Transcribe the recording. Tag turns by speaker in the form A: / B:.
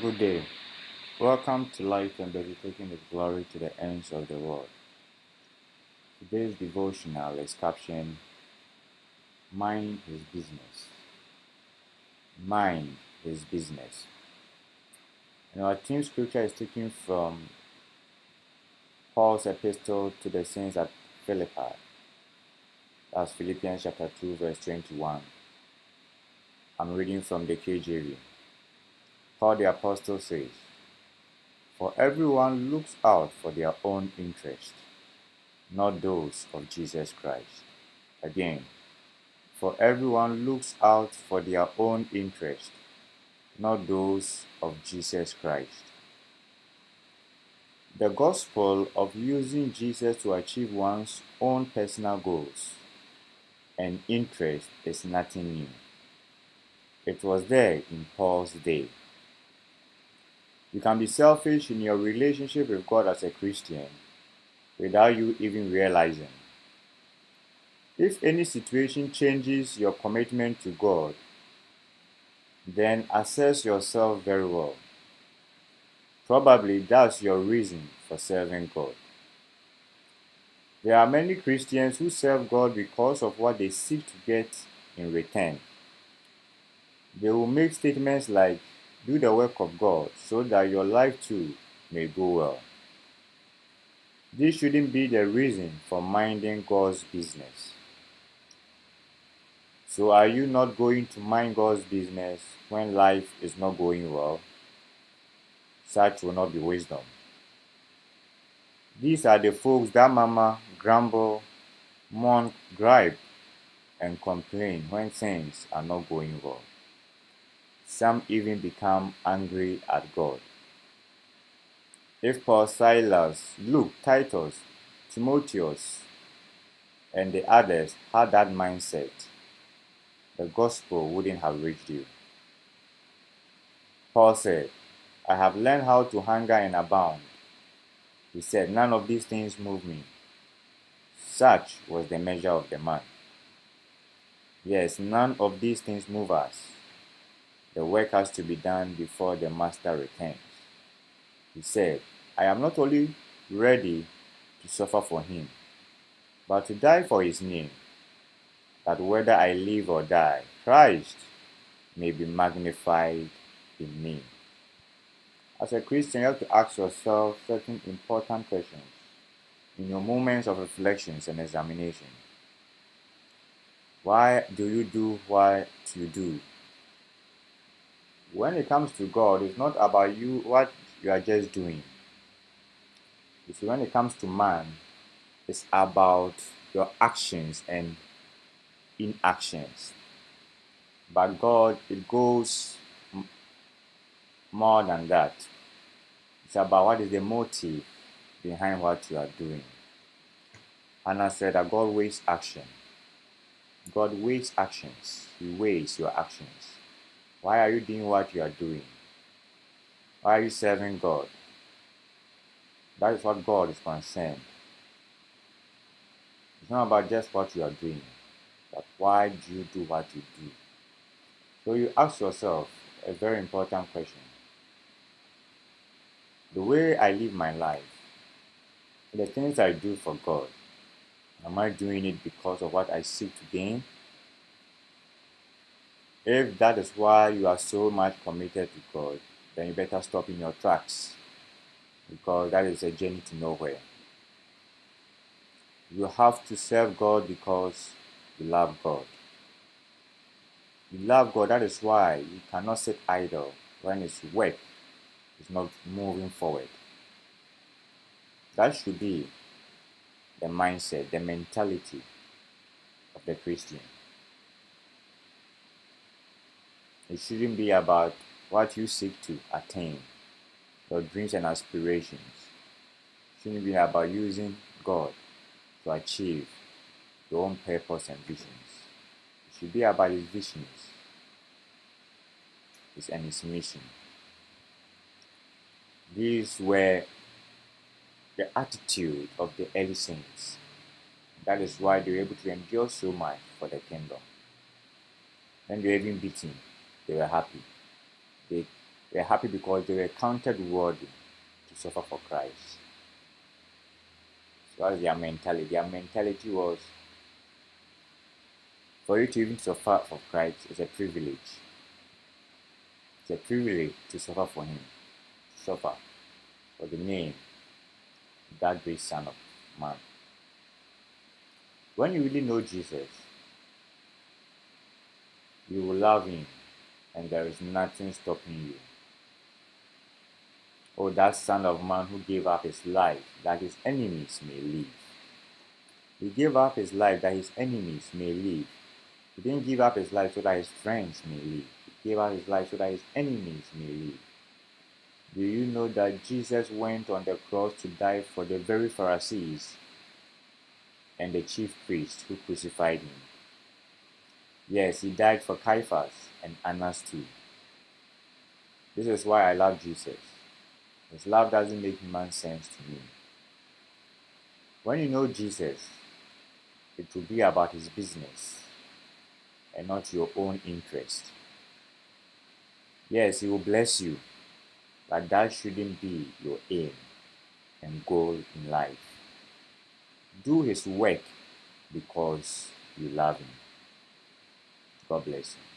A: Good day. Welcome to Light and Taking His Glory to the Ends of the World. Today's devotional is captioned, Mind His Business. Mind His Business. And our theme scripture is taken from Paul's epistle to the saints at Philippi. That's Philippians chapter 2, verse 21. I'm reading from the KJV. Paul the Apostle says, For everyone looks out for their own interest, not those of Jesus Christ. Again, for everyone looks out for their own interest, not those of Jesus Christ. The gospel of using Jesus to achieve one's own personal goals and interest is nothing new. It was there in Paul's day. You can be selfish in your relationship with God as a Christian without you even realizing. If any situation changes your commitment to God, then assess yourself very well. Probably that's your reason for serving God. There are many Christians who serve God because of what they seek to get in return. They will make statements like, do the work of God so that your life too may go well. This shouldn't be the reason for minding God's business. So are you not going to mind God's business when life is not going well? Such will not be wisdom. These are the folks that murmur, grumble, mourn, gripe, and complain when things are not going well. Some even become angry at God. If Paul, Silas, Luke, Titus, Timotheus, and the others had that mindset, the gospel wouldn't have reached you. Paul said, I have learned how to hunger and abound. He said, none of these things move me. Such was the measure of the man. Yes, none of these things move us. The work has to be done before the master returns. He said, I am not only ready to suffer for him, but to die for his name, that whether I live or die, Christ may be magnified in me. As a Christian, you have to ask yourself certain important questions in your moments of reflections and examination. Why do you do what you do? When it comes to God, it's not about you, what you are just doing. You see, when it comes to man, it's about your actions and inactions. But God, it goes more than that. It's about what is the motive behind what you are doing. Hannah said that God weighs action. God weighs actions. He weighs your actions. Why are you doing what you are doing? Why are you serving God? That is what God is concerned. It's not about just what you are doing, but why do you do what you do? So you ask yourself a very important question. The way I live my life, the things I do for God, am I doing it because of what I seek to gain? If that is why you are so much committed to God, then you better stop in your tracks, because that is a journey to nowhere. You have to serve God because you love God. You love God, that is why you cannot sit idle when His work is not moving forward. That should be the mindset, the mentality of the Christian. It shouldn't be about what you seek to attain, your dreams and aspirations. It shouldn't be about using God to achieve your own purpose and visions. It should be about His visions and His mission. These were the attitude of the early saints. That is why they were able to endure so much for the kingdom. When they were even beaten, they were happy. They They were happy because they were counted worthy to suffer for Christ. So that's their mentality. Their mentality was, for you to even suffer for Christ is a privilege. It's a privilege to suffer for Him, to suffer for the name of that great Son of Man. When you really know Jesus, you will love Him, and there is nothing stopping you. Oh, that Son of Man who gave up His life that His enemies may live. He gave up His life that His enemies may live. He didn't give up His life so that His friends may live. He gave up His life so that His enemies may live. Do you know that Jesus went on the cross to die for the very Pharisees and the chief priests who crucified Him? Yes, He died for Caiaphas and Annas too. This is why I love Jesus. His love doesn't make human sense to me. When you know Jesus, it will be about His business and not your own interest. Yes, He will bless you, but that shouldn't be your aim and goal in life. Do His work because you love Him. God bless you.